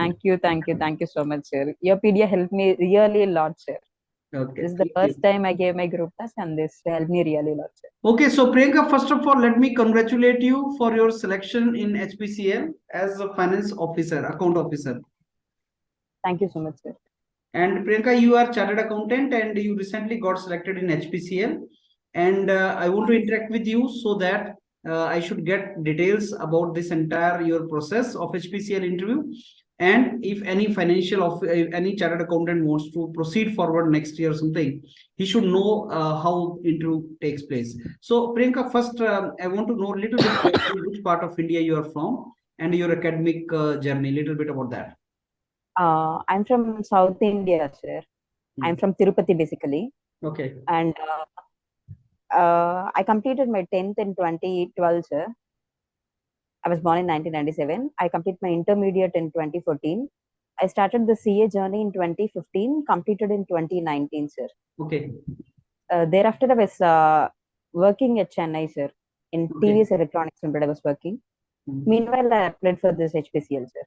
Thank you so much, sir. YourPedia helped me really a lot, sir. Okay, This is the thank first you. time I gave my group task, and this helped me really a lot, sir. Okay, so Priyanka, first of all, let me congratulate you for your selection in HPCL as a finance officer, account officer. Thank you so much, sir. And Priyanka, you are chartered accountant and you recently got selected in HPCL. And I want to interact with you so that I should get details about this entire your process of HPCL interview. And if any financial of any chartered accountant wants to proceed forward next year or something, he should know how interview takes place. So Priyanka, first I want to know a little bit about which part of India you are from and your academic journey. Little bit about that. I'm from South India, sir. I'm Hmm. from Tirupati, basically. Okay. And I completed my 10th in 2012, sir. I was born in 1997. I completed my intermediate in 2014. I started the CA journey in 2015, completed in 2019, sir. Okay. Thereafter, I was working at Chennai, sir. In Okay. TVS Electronics Limited, I was working. Hmm. Meanwhile, I applied for this HPCL, sir.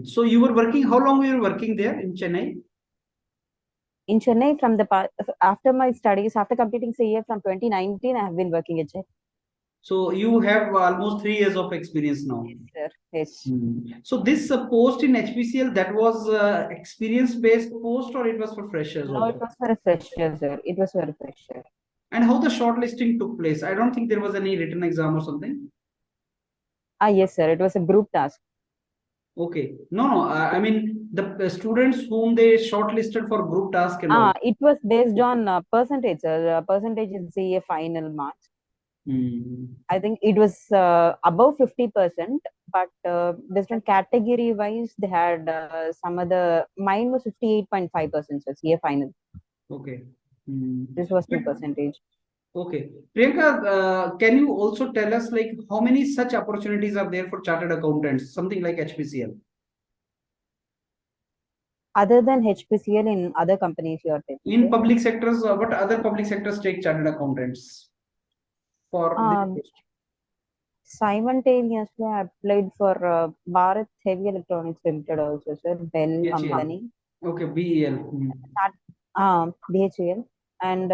So you were working, how long were you working there in Chennai? In Chennai, after my studies, after completing CA from 2019, I have been working at Chennai. So you have almost 3 years of experience now. Yes, sir. Yes. So this post in HPCL, that was experience-based post or it was for freshers No, it also? was for a fresher, sir. It was for a fresher. And how the shortlisting took place? I don't think there was any written exam or something. Yes, sir. It was a group task. Okay. No, no. I mean the students whom they shortlisted for group task and all. It was based on percentage, sir. Percentage in CA final marks. Hmm. I think it was above 50%, but based on category wise, they had some other. Mine was 58.5%, so CA final. Okay. Hmm. This was But 2%. okay. Priyanka, can you also tell us like how many such opportunities are there for chartered accountants, something like HPCL? Other than HPCL in other companies you are telling, In right? public sectors, what other public sectors take chartered accountants for this Um, post? Simultaneously, I applied for Bharat Heavy Electronics Limited also, sir. Bell BHEL. company. Okay, BEL. That, BHEL. And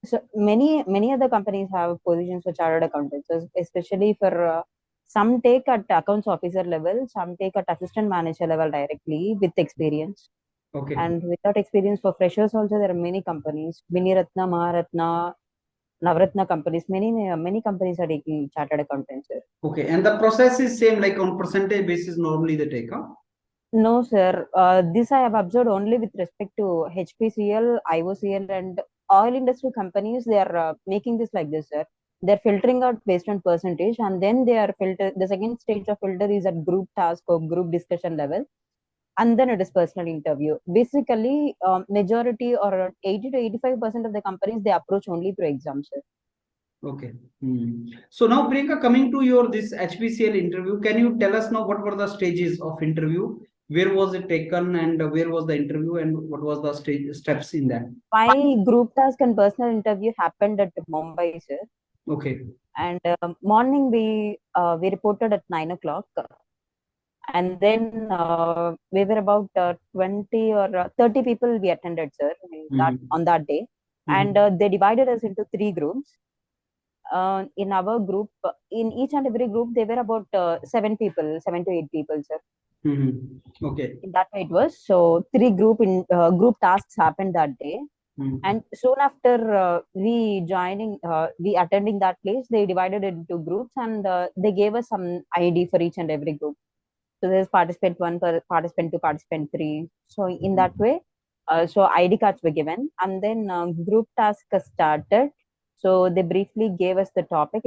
so many other companies have positions for chartered accountants, especially for some take at accounts officer level, some take at assistant manager level directly with experience. Okay. And without experience for freshers also, there are many companies, Viniratna, Maharatna, Navratna companies, many companies are taking chartered accountants, sir. Okay. And the process is same like on percentage basis normally they take, huh? No, sir. This I have observed only with respect to HPCL, IOCL, and oil industry companies. They are making this like this, sir. They're filtering out based on percentage, and then they are filter. The second stage of filter is at group task or group discussion level, and then it is personal interview. Basically, majority or 80 to 85% of the companies they approach only through exams, sir. Okay. So now Priyanka, coming to your this HPCL interview, can you tell us now what were the stages of interview? Where was it taken and where was the interview and what was the stage steps in that? My group task and personal interview happened at Mumbai, sir. Okay. And morning we reported at 9 o'clock, and then we were about 20 or 30 people we attended, sir, in that Mhm. on that day. And Mhm. they divided us into three groups. In our group, in each and every group, there were about 7 to 8 people, sir. Mhm. Okay. In that way, it was so three group tasks happened that day. Mhm. And soon after we attending that place, they divided it into groups, and they gave us some ID for each and every group. So there's participant one, participant two, participant three. So in that way, so ID cards were given, and then group task started. So they briefly gave us the topic.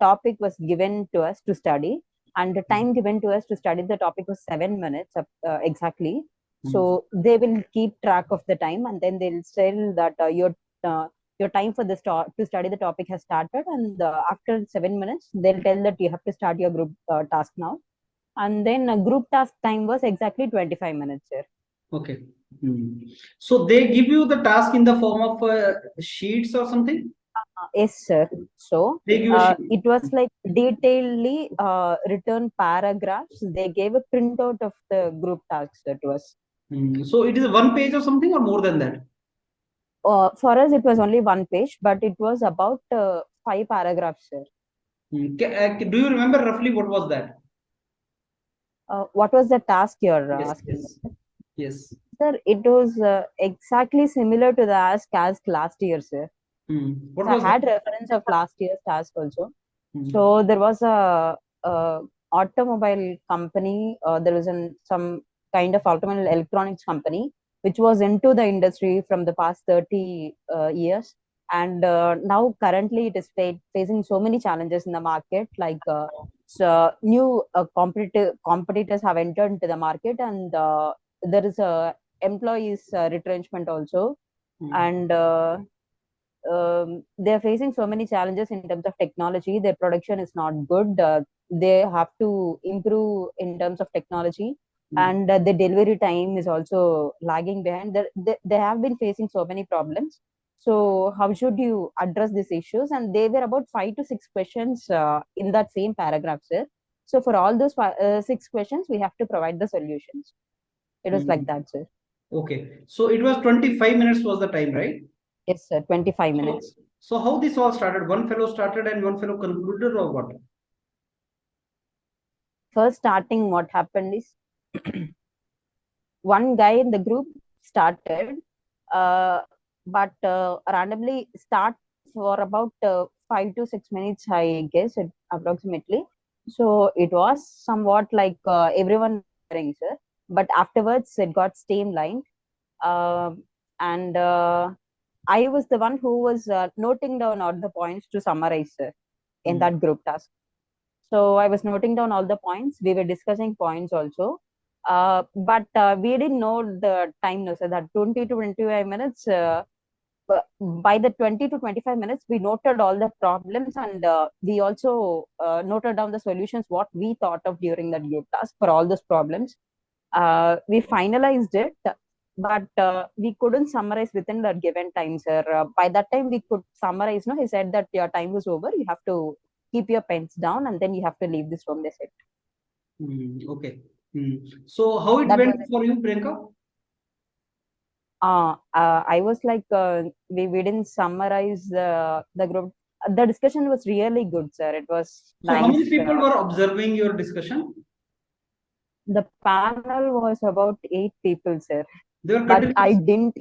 Topic was given to us to study, and the time given to us to study the topic was 7 minutes exactly. Mhm. So they will keep track of the time, and then they'll tell that your time for to study the topic has started, and after 7 minutes, they'll tell that you have to start your group task now. And then group task time was exactly 25 minutes, sir. Okay. So they give you the task in the form of sheets or something? Yes, sir. So They give a sheet. it was like detailedly written paragraphs. They gave a printout of the group tasks. It was. So it is a one page or something or more than that? For us, it was only one page, but it was about five paragraphs, sir. Do you remember roughly what was that? What was the task you're Yes, asking? yes, yes. Sir, it was exactly similar to the ask as last year, sir. What So I was that? had reference of last year's task also. Hmm. So there was a automobile company. There was some kind of automobile electronics company which was into the industry from the past 30 years, and now currently it is facing so many challenges in the market. Like so new competitors have entered into the market, and there is a employees retrenchment also, Hmm. and they're facing so many challenges in terms of technology. Their production is not good. They have to improve in terms of technology, Hmm. and the delivery time is also lagging behind. They have been facing so many problems. So, how should you address these issues? And they were about 5 to 6 questions in that same paragraph, sir. So, for all those 6 questions, we have to provide the solutions. It was like Hmm. that, sir. Okay. So it was 25 minutes was the time, right? Yes, sir. 25 So, minutes. so how this all started? One fellow started and one fellow concluded or what? First, starting, what happened is one guy in the group started, uh, but randomly start for about 5 to 6 minutes, I guess, approximately. So it was somewhat like everyone hearing, sir. But afterwards, it got streamlined, um and I was the one who was noting down all the points to summarize, sir, in Hmm. that group task. So I was noting down all the points. We were discussing points also. But we didn't know the time, no, so that 20 to 25 minutes. By the 20 to 25 minutes, we noted all the problems, and we also noted down the solutions, what we thought of during that group task for all those problems. We finalized it, but we couldn't summarize within the given time, sir. By that time, we could summarize. No, he said that your time was over. You have to keep your pens down, and then you have to leave this room. They said. Okay. Hmm. So how it That went was it. for you, Priyanka? I was like, we didn't summarize the group. The discussion was really good, sir. It was So how many nice. people were observing your discussion? The panel was about 8 people, sir. They were But I continuous. didn't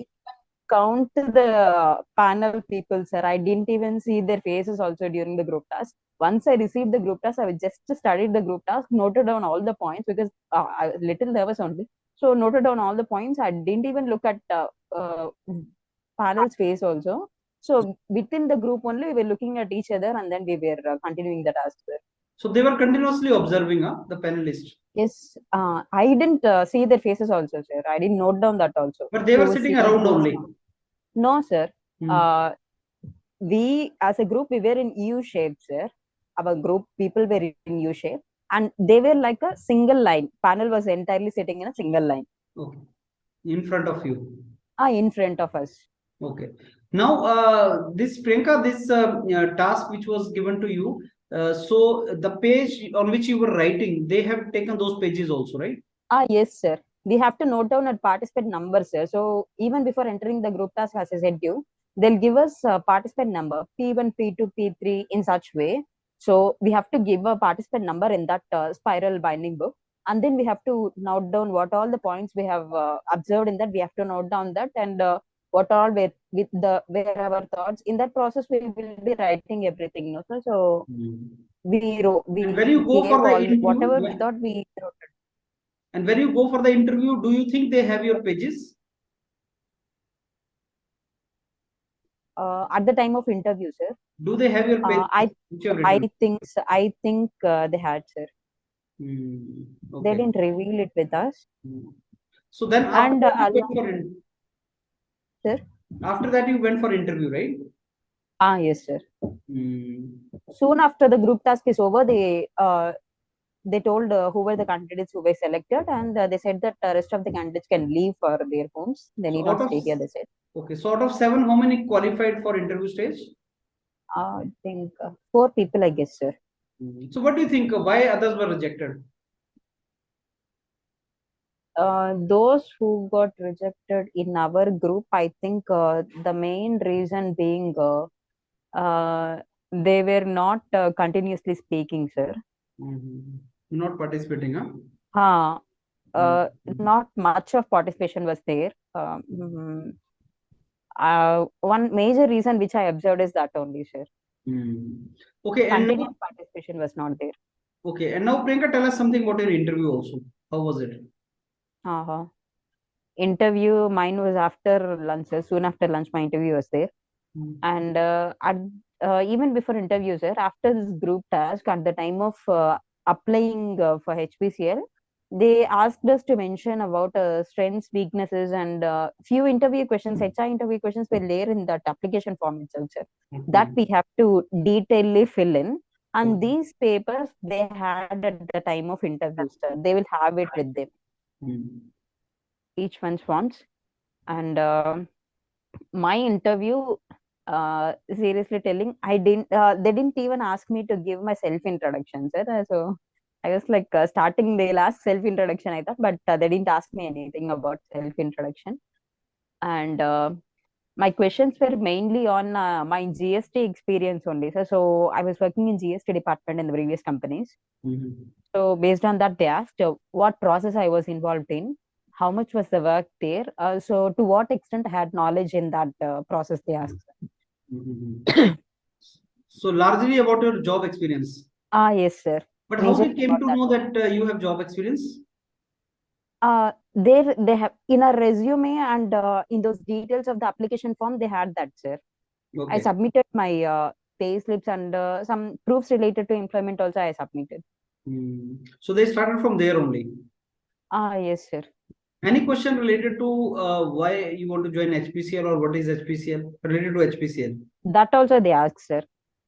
count the panel people, sir. I didn't even see their faces also during the group task. Once I received the group task, I was just studied the group task, noted down all the points because I was little nervous only. So noted down all the points. I didn't even look at panel's face also. So within the group only, we were looking at each other, and then we were continuing the task, sir. So they were continuously observing, the panelists. Yes, I didn't see their faces also, sir. I didn't note down that also. But they Who were was sitting sitting around close? only. No, sir. Hmm. Uh, we as a group we were in U shape, sir. Our group people were in U shape, and they were like a single line. Panel was entirely sitting in a single line. Okay. In front of you. In front of us. Okay. Now, this Priyanka, this task which was given to you, so the page on which you were writing, they have taken those pages also, right? Yes, sir. We have to note down a participant number, sir. So even before entering the group task, as I said to you, they'll give us a participant number, P1, P2, P3 in such way. So we have to give a participant number in that spiral binding book. And then we have to note down what all the points we have observed in that. We have to note down that, and what all with the where our thoughts. In that process, we will be writing everything. No, sir? So Hmm. And when we you go gave for the all interview, whatever we thought we wrote. and when you go for the interview, do you think they have your pages? At the time of interview, sir. Do they have your Uh, I pages which you have written? I think they had, sir. They Okay. didn't reveal it with us. Hmm. So then after And that you went along, for sir. after that you went for interview, right? Yes, sir. Hmm. Soon after the group task is over, they told who were the candidates who were selected, and they said that the rest of the candidates can leave for their homes. They need So not out of stay here. They said. okay, so out of seven, how many qualified for interview stage? I think four people, I guess, sir. So what do you think? Why others were rejected? Those who got rejected in our group, I think the main reason being they were not continuously speaking, sir. Mhm. Not participating, huh? Uh, uh, Mhm. Not much of participation was there. One major reason which I observed is that only, sir. Hmm. Okay, and Continuous now, participation was not there. okay, and now Priyanka, tell us something about your interview also. How was it? Uh-huh. Interview, mine was after lunch, sir. Soon after lunch, my interview was there. Hmm. And even before interview, sir, after this group task, at the time of applying for HPCL, they asked us to mention about strengths, weaknesses, and few interview questions, HR interview questions were there in that application form itself, sir. That Okay. we have to detailedly fill in. And Okay. these papers they had at the time of interview, sir. They will have it with them, Hmm. each one's forms. And my interview, seriously telling, they didn't even ask me to give my self introduction, sir. So I was like, starting they'll ask self introduction, I thought, but they didn't ask me anything about self introduction. And my questions were mainly on my GST experience only, sir. So I was working in GST department in the previous companies. Hmm. So based on that, they asked what process I was involved in, how much was the work there. So to what extent I had knowledge in that process, they asked. Hmm. So largely about your job experience. Yes, sir. But how they Majorly came about to that know only. that you have job experience? There they have in a resume and in those details of the application form, they had that, sir. I Okay. submitted my pay slips and some proofs related to employment also I submitted. Hmm. So they started from there only. Yes, sir. Any question related to why you want to join HPCL or what is HPCL related to HPCL? That also they asked, sir.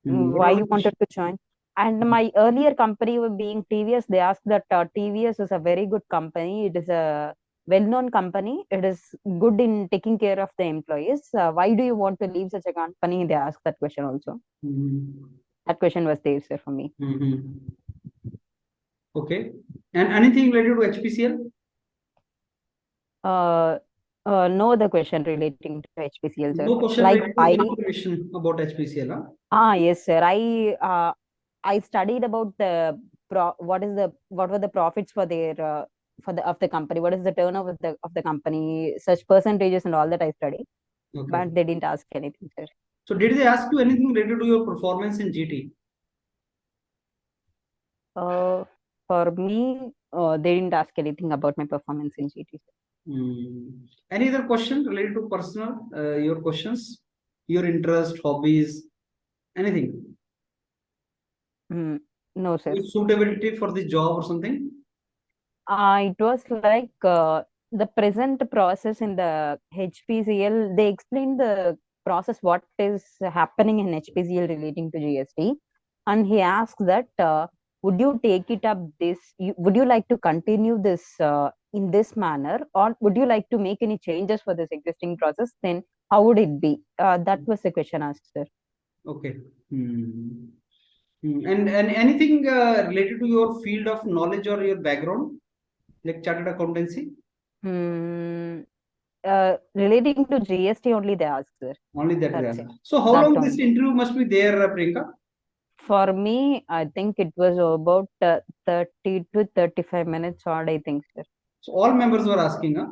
Hmm. What Why was the you wanted question? to join? And my earlier company being TVS, they asked that TVS is a very good company. It is a well-known company. It is good in taking care of the employees. Why do you want to leave such a company? They asked that question also. Hmm. That question was there, sir, for me. Hmm. Okay. And anything related to HPCL? Uh, no other question relating to HPCL, sir. No question Like related to I, any question about HPCL, huh? yes, sir. I studied about the what were the profits for their for the of the company. What is the turnover of the company? Such percentages and all that I studied, Okay. but they didn't ask anything, sir. So did they ask you anything related to your performance in GT? Uh, for me, they didn't ask anything about my performance in GT. Hmm. Any other question related to personal, your questions, your interest, hobbies, anything? Mm, no, sir. Your suitability for the job or something? It was like the present process in the HPCL. They explained the process, what is happening in HPCL relating to GST. And he asked that, would you take it up would you like to continue this in this manner, or would you like to make any changes for this existing process? Then how would it be? That was the question asked, sir. Okay. Hmm. And anything related to your field of knowledge or your background, like chartered accountancy? Hmm. Relating to GST only they asked, sir. Only that they That's ask. it. So how That long this only. interview must be there, Priyanka? For me, I think it was about 30 to 35 minutes odd, I think, sir. So all members were asking, huh?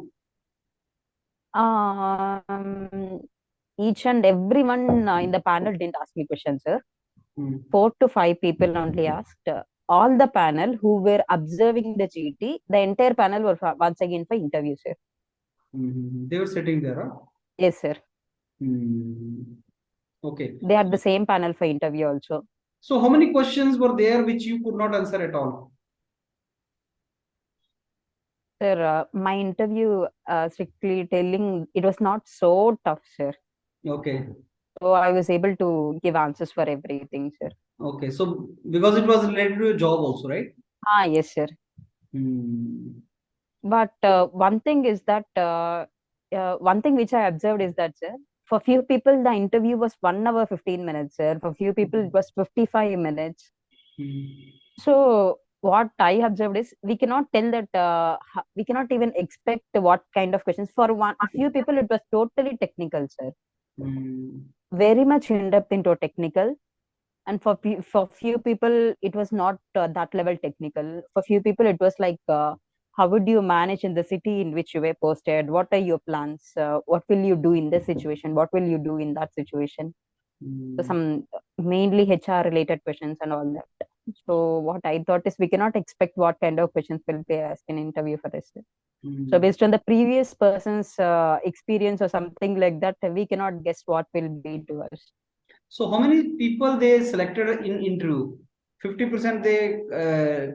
Each and everyone in the panel didn't ask me questions, sir. Hmm. Four to five people only asked. All the panel who were observing the GT, the entire panel were once again for interview, sir. They were sitting there, huh? Yes, sir. Hmm. Okay. They had the same panel for interview also. So how many questions were there which you could not answer at all? Sir, my interview, strictly telling, it was not so tough, sir. Okay. So I was able to give answers for everything, sir. Okay. So because it was related to your job also, right? Yes, sir. Hmm. But one thing is that one thing which I observed is that, sir, for few people, the interview was 1 hour 15 minutes, sir. For few people, it was 55 minutes. So what I observed is we cannot tell that we cannot even expect what kind of questions. For one few people, it was totally technical, sir. Very much in depth into technical. And for few people, it was not that level technical. For few people, it was like, how would you manage in the city in which you were posted? What are your plans? What will you do in this situation? What will you do in that situation? So some mainly HR related questions and all that. So what I thought is we cannot expect what kind of questions will be asked in interview for this. So based on the previous person's experience or something like that, we cannot guess what will be to us. So how many people they selected in interview? 50% they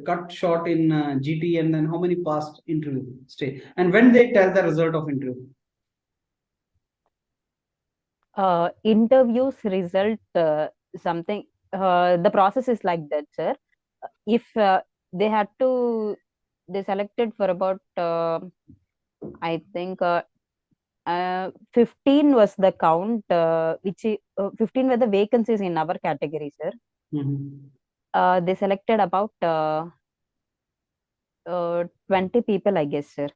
cut short in GT, and then how many passed interview stage? And when they tell the result of interview? Interviews result something. The process is like that, sir. If they had to, they selected for about I think 15 was the count, 15 were the vacancies in our category, sir. They selected about 20 people, I guess, sir.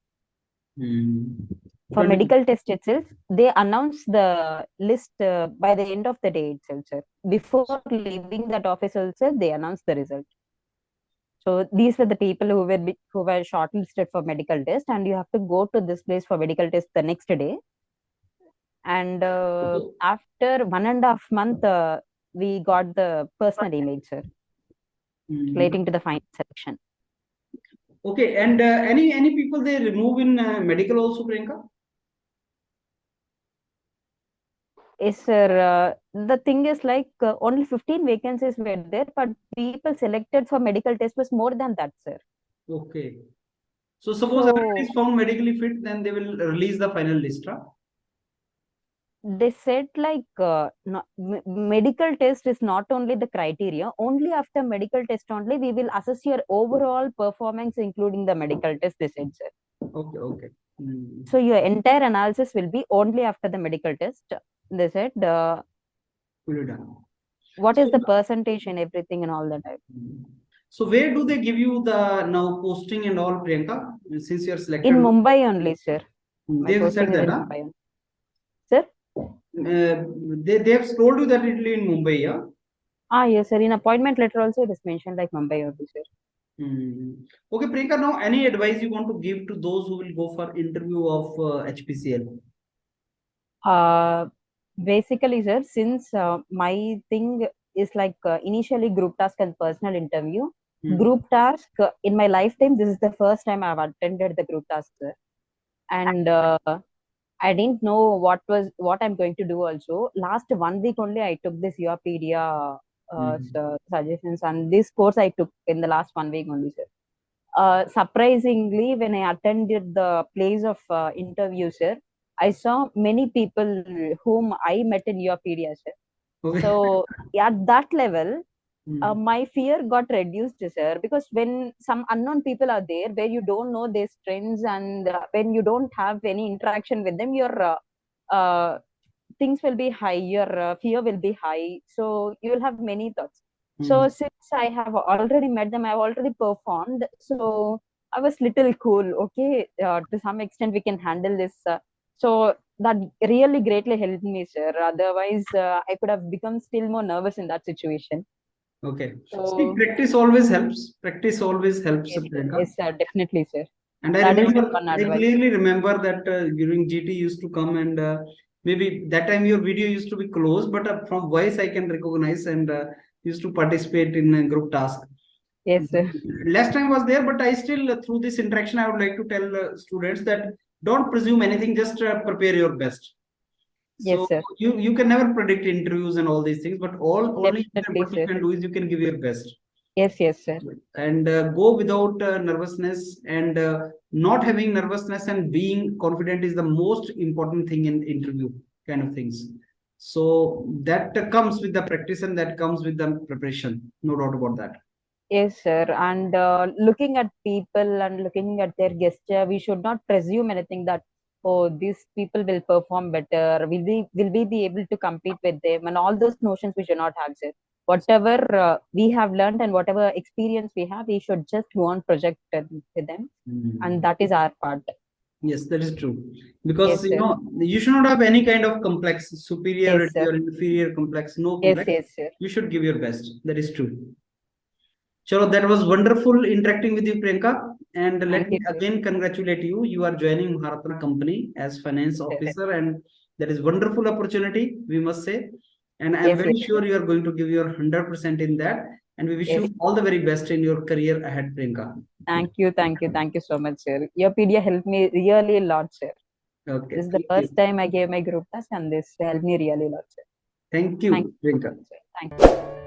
For 20. medical test itself, they announced the list by the end of the day itself, sir. Before leaving that office also, they announced the result. So these were the people who were shortlisted for medical test, and you have to go to this place for medical test the next day. And after 1.5 months, we got the personal email, sir, relating to the final selection. Okay, and any people they remove in medical also, Priyanka? Yes, sir. The thing is like only 15 vacancies were there, but people selected for medical test was more than that, sir. Okay. So suppose everyone is found medically fit, then they will release the final list, huh? They said like medical test is not only the criteria. Only after medical test only we will assess your overall performance, including the medical test. They said, sir. Okay, okay. So your entire analysis will be only after the medical test. They said Fully done. what is So, the percentage and everything and all that. so where do they give you the now posting and all, Priyanka? Since you are selected. In Mumbai only, sir. My They've posting said is that, in huh? Mumbai only. Sir? They have told you that it will be in Mumbai, yeah? Yes, sir. In appointment letter also it is mentioned like Mumbai only, sir. Okay, Priyanka, now any advice you want to give to those who will go for interview of HPCL? Basically, sir, since my thing is like initially group task and personal interview. Group task in my lifetime, this is the first time I've attended the group task, sir. And I didn't know what I'm going to do also. Last 1 week only I took this YourPedia suggestions, and this course I took in the last 1 week only, sir. Surprisingly, when I attended the place of interview, sir, I saw many people whom I met in YourPedia, sir. Okay. So at that level, my fear got reduced, sir, because when some unknown people are there where you don't know their strengths, and when you don't have any interaction with them, your things will be high, your fear will be high, so you will have many thoughts. So since I have already met them, I've already performed, so I was little cool. Okay, to some extent we can handle this. So that really greatly helped me, sir. Otherwise, I could have become still more nervous in that situation. Okay. See, So practice always helps. Practice always helps, yes, sir. Priyanka. Yes, sir. Definitely, sir. And I That is the remember, one I advice. clearly remember that during GT used to come, and maybe that time your video used to be closed, but from voice I can recognize, and used to participate in a group task. Yes, sir. Last time was there, but I still, through this interaction, I would like to tell students that don't presume anything, just prepare your best. Yes, So sir. you can never predict interviews and all these things, but only Definitely, what you sir. can do is you can give your best. Yes, yes, sir. And go without nervousness, and not having nervousness and being confident is the most important thing in interview kind of things. So that comes with the practice, and that comes with the preparation, no doubt about that. Yes, sir. And looking at people and looking at their gesture, we should not presume anything that oh, these people will perform better. Will we be able to compete with them? And all those notions we should not have, sir. Whatever we have learned and whatever experience we have, we should just go on project with them, and Hmm. that is our part. Yes, that is true. Yes, Because sir. you should not have any kind of complex, Yes, superiority sir. or inferior complex, no Yes, complex. yes, sir. You should give your best. That is true. Chalo, that was wonderful interacting with you, Priyanka. And let Thank me you, sir. again congratulate you. You are joining Maharatna company as finance Sir. officer, and that is wonderful opportunity, we must say. And I'm Yes, very yes, sir. sure you are going to give your 100% in that. And we wish Yes. you all the very best in your career ahead, Priyanka. Thank you so much, sir. Your PDA helped me really a lot, sir. Okay, This is the thank first you. time I gave my group test, and this helped me really a lot, sir. Thank Thank you, you so Priyanka. much, sir. Thank you.